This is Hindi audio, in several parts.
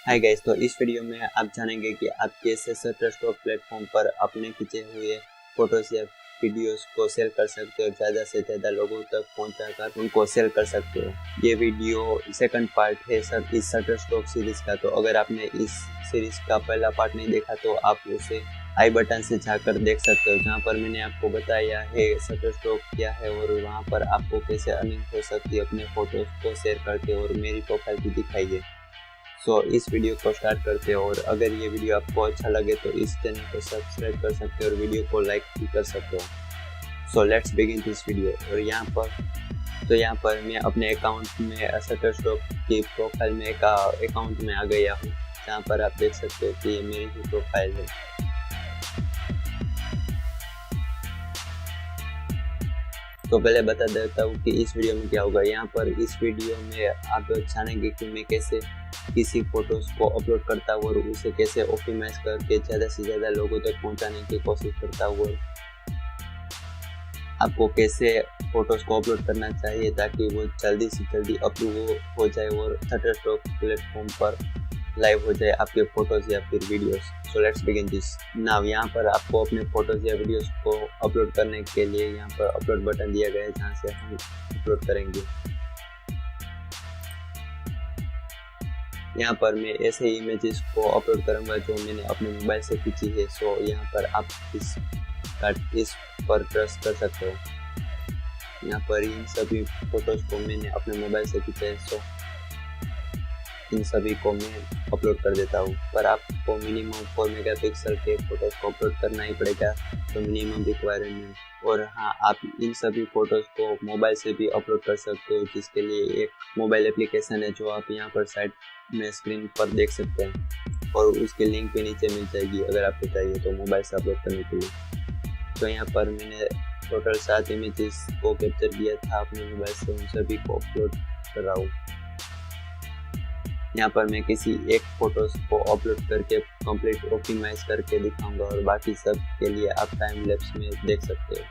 हाय गाइस, तो इस वीडियो में आप जानेंगे कि आप कैसे शटरस्टॉक प्लेटफॉर्म पर अपने खींचे हुए फोटोज या वीडियोस को सेल कर सकते हो और ज़्यादा से ज़्यादा लोगों तक पहुंचाकर उनको सेल कर सकते हो। ये वीडियो सेकंड पार्ट है सर इस शटरस्टॉक सीरीज़ का। तो अगर आपने इस सीरीज़ का पहला पार्ट नहीं देखा तो आप उसे आई बटन से जाकर देख सकते हो, जहाँ पर मैंने आपको बताया है शटरस्टॉक क्या है और वहाँ पर आपको कैसे अर्निंग हो सकती है अपने फोटोज को शेयर करके, और मेरी प्रोफाइल भी दिखाई है। सो इस वीडियो को स्टार्ट करते हैं, और अगर ये वीडियो आपको अच्छा लगे तो इस चैनल को सब्सक्राइब कर सकते हो और वीडियो को लाइक भी कर सकते हो। So let's begin this video. और यहाँ पर मैं अपने अकाउंट में शटरस्टॉक की प्रोफाइल में एक अकाउंट में आ गया हूँ, जहाँ पर आप देख सकते हो कि ये मेरी ही प्रोफाइल है। तो पहले बता देता हूँ कि इस वीडियो में क्या होगा। यहाँ पर इस वीडियो में आप जानेंगे कि मैं कैसे किसी फोटोज को अपलोड करता हूँ और उसे कैसे ऑप्टिमाइज करके ज़्यादा से ज़्यादा लोगों तक पहुँचाने की कोशिश करता हूँ, और आपको कैसे फोटोज को अपलोड करना चाहिए ताकि वो जल्दी से जल्दी अपलोड हो जाए और शटरस्टॉक प्लेटफॉर्म पर लाइव हो जाए आपके फोटोज या फिर videos. So let's begin this now. यहाँ पर आपको अपने फोटोज या वीडियोस को अपलोड करने के लिए यहाँ पर अपलोड बटन दिया गया है, जहाँ से हम अपलोड करेंगे। यहाँ पर मैं ऐसे इमेजेस को अपलोड करूँगा जो मैंने अपने मोबाइल से खींची है। सो यहाँ पर आप इस पर ट्रस्ट कर सकते हो। यहाँ पर इन सभी फोटोज को मैंने अपने मोबाइल से खींचा है, सो इन सभी को मैं अपलोड कर देता हूँ। पर आपको मिनिमम 4 मेगापिक्सल के फोटोज को अपलोड करना ही पड़ेगा, तो मिनिमम रिक्वायरमेंट। और हाँ, आप इन सभी फोटोज को मोबाइल से भी अपलोड कर सकते हो, जिसके लिए एक मोबाइल एप्लीकेशन है जो आप यहाँ पर साइड में स्क्रीन पर देख सकते हैं, और उसकी लिंक भी नीचे मिल जाएगी अगर आपको चाहिए तो मोबाइल से अपलोड करने के लिए। तो यहाँ पर मैंने टोटल 7 इमेजेस को कैप्चर किया था अपने मोबाइल से, उन सभी को अपलोड कर रहा हूँ। यहाँ पर मैं किसी एक फोटोज को अपलोड करके कंप्लीट ऑप्टिमाइज करके दिखाऊंगा, और बाकी सब के लिए आप टाइम लैप्स में देख सकते हो।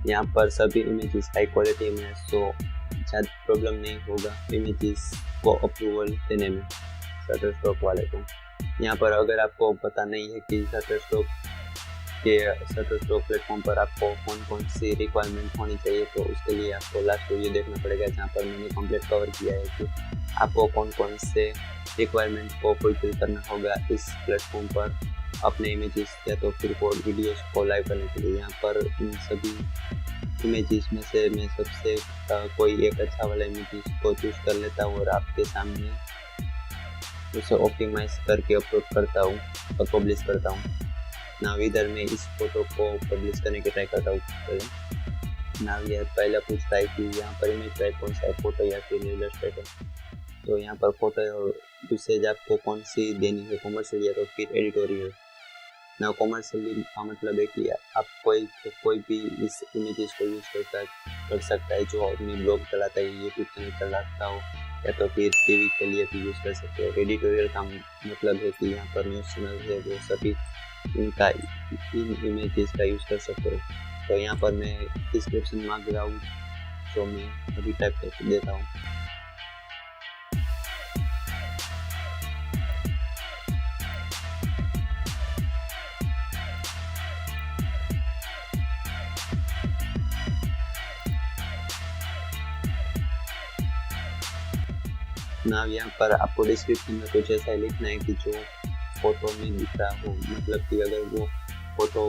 यहाँ पर सभी इमेजेस हाई क्वालिटी में, सो ज़्यादा प्रॉब्लम नहीं होगा इमेजेस को अप्रूवल देने में शटरस्टॉक वाले को। यहाँ पर अगर आपको पता नहीं है कि शटरस्टॉक प्लेटफॉर्म पर आपको कौन कौन सी रिक्वायरमेंट होनी चाहिए, तो उसके लिए आपको लास्ट वीडियो देखना पड़ेगा, जहाँ पर मैंने कंप्लीट कवर किया है कि आपको कौन कौन से रिक्वायरमेंट को फुलफिल करना होगा इस प्लेटफॉर्म पर अपने इमेजेस या तो फिर वीडियोस को लाइव करने के लिए। यहाँ पर इन सभी इमेजेस में से मैं सबसे कोई एक अच्छा वाला इमेजेस को चूज़ कर लेता हूँ और आपके सामने उसे ऑप्टिमाइज करके अपलोड करता हूँ और पब्लिश करता हूँ। नाउ इधर मैं इस फोटो को पब्लिश करने की ट्राई करता हूँ। नाउ ये पहला पूछता है कि यहाँ पर इमेज टाइप कौन सा है, फोटो या फिर इलस्ट्रेटर। तो यहाँ पर फोटो और यूसेज आपको कौन सी देनी है, कॉमर्शियल या तो फिर एडिटोरियल। ना कॉमर्शियल का मतलब है कि आप कोई भी इस इमेजेस को यूज़ कर सकता है, जो अपनी ब्लॉग चलाता है, यूट्यूब चैनल चलाता हो, या तो फिर टीवी के लिए भी यूज़ कर सकते हो। एडिटोरियल का मतलब है कि यहाँ पर न्यूज़ चैनल है वो सभी इन इमेजेस का यूज़ कर सकते हो। तो यहाँ पर मैं डिस्क्रिप्शन मांग रहा हूँ, जो मैं अभी टाइप करके देता हूँ। ना यहाँ पर आपको डिस्क्रिप्शन में कुछ ऐसा लिखना है कि जो फोटो में दिख रहा हो, मतलब कि अगर वो फोटो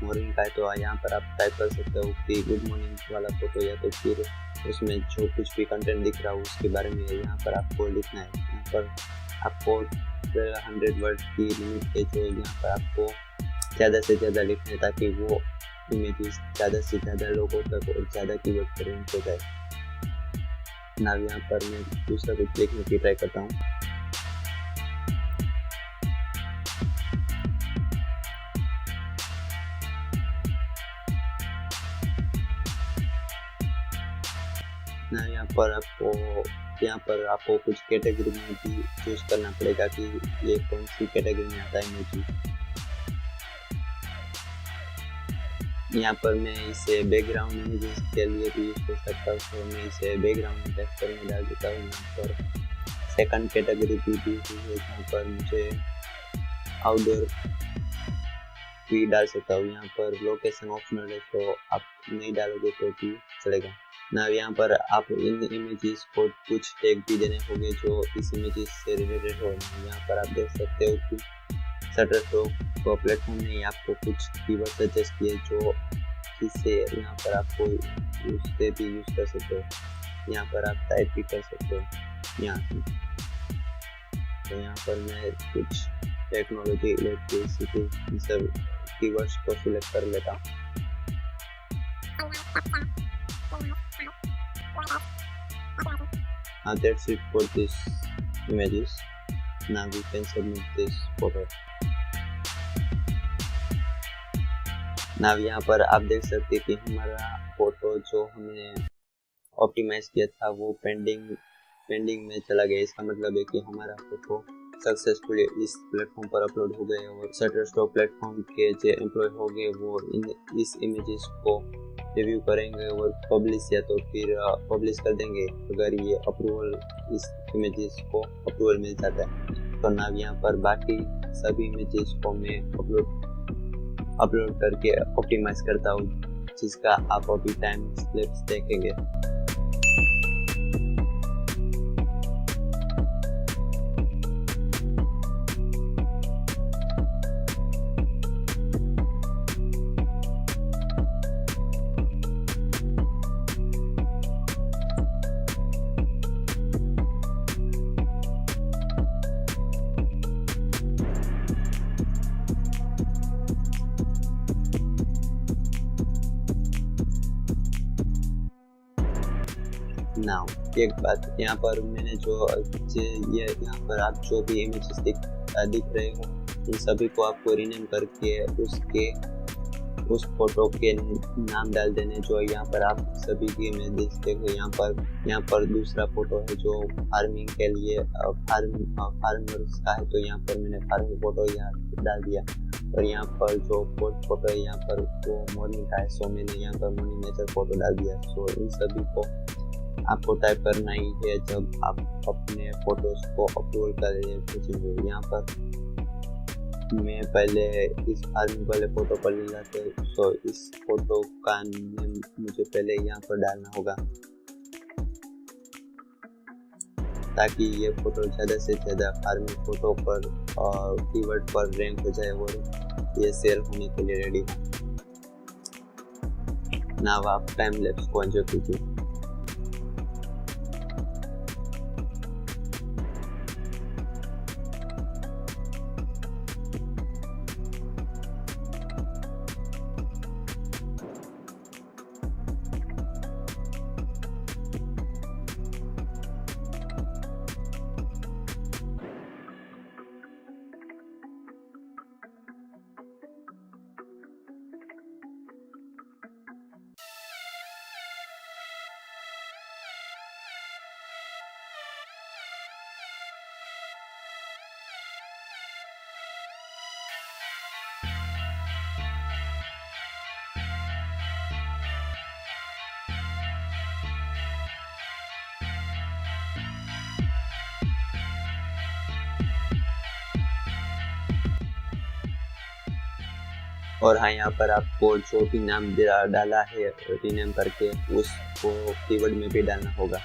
मॉर्निंग का है तो यहाँ पर आप टाइप कर सकते हो कि गुड मॉर्निंग वाला फोटो, या तो फिर उसमें जो कुछ भी कंटेंट दिख रहा हो उसके बारे में यहाँ पर आपको लिखना है। यहाँ पर आपको 100 वर्ड की लिमिट है, जो यहाँ पर आपको ज़्यादा से ज़्यादा लिखना है ताकि वो इमेजेस ज़्यादा से ज़्यादा लोगों तक और ज़्यादा कीवर्ड पर लिंक हो जाए। ना यहाँ पर मैं दूसरा कुछ देखने की ट्राई करता हूँ। ना यहाँ पर आपको कुछ कैटेगरी में भी चूज करना पड़ेगा कि ये कौन सी कैटेगरी में आता है इमेज। यहाँ पर मैं इसे बैकग्राउंड इमेजेस के लिए भी यूज़ कर सकता हूँ, तो मैं इसे बैकग्राउंड टेक्सचर में डाल देता हूँ। यहाँ पर सेकंड कैटेगरी भी दी हुई है, जहाँ पर मुझे आउटडोर भी डाल सकता हूँ। यहाँ पर लोकेशन ऑप्शनल है, तो आप नहीं डालोगे तो भी चलेगा ना। यहाँ पर आप इन इमेजेस को कुछ टैग भी देने होंगे जो इस इमेजेस से रिलेटेड हो। यहाँ पर आप देख सकते हो कि शटरस्टॉक प्लेटफॉर्म ने आपको कुछ कीवर्ड सजेस्ट किए जो जिससे यहाँ पर आपको उससे भी यूज़ कर सकते हो। यहाँ पर आप टाइप भी कर सकते हो यहाँ से। तो यहाँ पर मैं कुछ टेक्नोलॉजी, इलेक्ट्रिसिटी, इन सब कीवर्ड्स को सिलेक्ट कर लेता हूँ। That's it for this images. Now we can submit this photo. Now यहाँ पर आप देख सकते हैं कि हमारा फोटो जो हमने ऑप्टिमाइज किया था वो पेंडिंग में चला गया। इसका मतलब है कि हमारा फोटो सक्सेसफुली इस प्लेटफॉर्म पर अपलोड हो गए और शटरस्टॉक प्लेटफॉर्म के जो एम्प्लॉय हो गए वो इस इमेजेस को रिव्यू करेंगे और पब्लिश या तो फिर पब्लिश कर देंगे अगर ये अप्रूवल, इस इमेजेस को अप्रूवल मिल जाता है। तो ना यहाँ पर बाकी सभी इमेजेस को मैं अपलोड करके ऑप्टिमाइज करता हूँ, जिसका आप अभी टाइम स्लैप्स देखेंगे। नाउ एक बात, यहाँ पर मैंने जो ये यहाँ पर आप जो भी इमेजेस दिख रहे हो इन सभी को आपको रीनेम करके उस फोटो के नाम डाल देने। जो यहाँ पर आप सभी की इमेजेस देखो, यहाँ पर दूसरा फोटो है जो फार्मिंग के लिए फार्मर्स का है, तो यहाँ पर मैंने फार्मिंग फोटो यहाँ डाल दिया। और यहाँ पर जो फोटो है यहाँ पर वो मॉर्निंग का है, सो मैंने यहाँ पर मॉर्निंग नेचर फोटो डाल दिया। सो इन सभी को आपको टाइप करना ही है जब आप अपने फोटोज को अपलोड करेंगे। यहाँ पर मैं पहले इस फार्मिंग वाले फोटो पर ले जाते हैं, तो इस फोटो का नेम मुझे पहले यहाँ पर डालना होगा ताकि ये फोटो ज़्यादा से ज़्यादा फार्मिंग फोटो पर और कीवर्ड पर रैंक हो जाए और ये सेल होने के लिए रेडी है। ना आप टाइम लैप्स को एंजॉय कीजिए। और हाँ, यहाँ पर आपको जो भी नाम डाला है रीनेम करके उसको कीवर्ड में भी डालना होगा।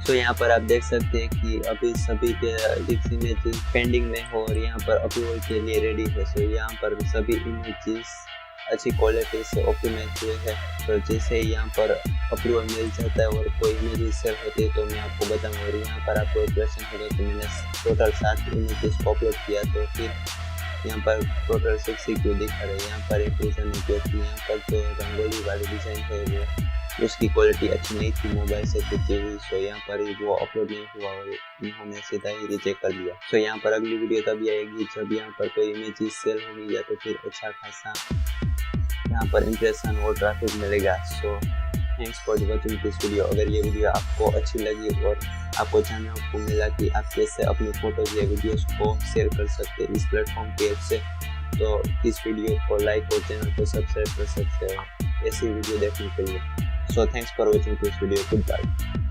सो यहाँ पर आप देख सकते हैं कि अभी सभी के इमेजेस पेंडिंग में हो और यहाँ पर अप्रूवल के लिए रेडी है। सो यहाँ पर सभी इमेजेस अच्छी क्वालिटी से ऑप्टिमाइज हुए हैं। तो जैसे ही यहाँ पर अप्रूवल मिल जाता है और कोई इमेजेस सेव होती है तो मैं आपको बताऊँगा। और यहाँ पर आपको एक क्वेश्चन होगा कि मैंने टोटल 7 इमेजेस को अपलोड किया तो फिर यहाँ पर टोटल 6 ही क्यों दिखा रहे हैं। यहाँ पर एक रीज़न है क्योंकि यहाँ पर जो रंगोली वाली डिज़ाइन है वो उसकी क्वालिटी अच्छी नहीं थी, मोबाइल से खींची हुई। सो यहाँ पर वो अपलोड नहीं हुआ और इन्होंने सीधा ही रिजेक्ट कर दिया। सो यहाँ पर अगली वीडियो तभी आएगी जब यहाँ पर कोई इमेजेस सेल होंगी या तो फिर अच्छा खासा यहाँ पर इंप्रेशन और ट्रैफिक मिलेगा। सो thanks for watching this video. अगर ये वीडियो आपको अच्छी लगी और आपको जानने को मिला कि आप कैसे अपनी फोटोज या वीडियोस को शेयर कर सकते हैं इस प्लेटफॉर्म के से, तो इस वीडियो को लाइक और चैनल को सब्सक्राइब कर सकते हो ऐसी वीडियो देखने के लिए। So thanks for watching this video. Good bye.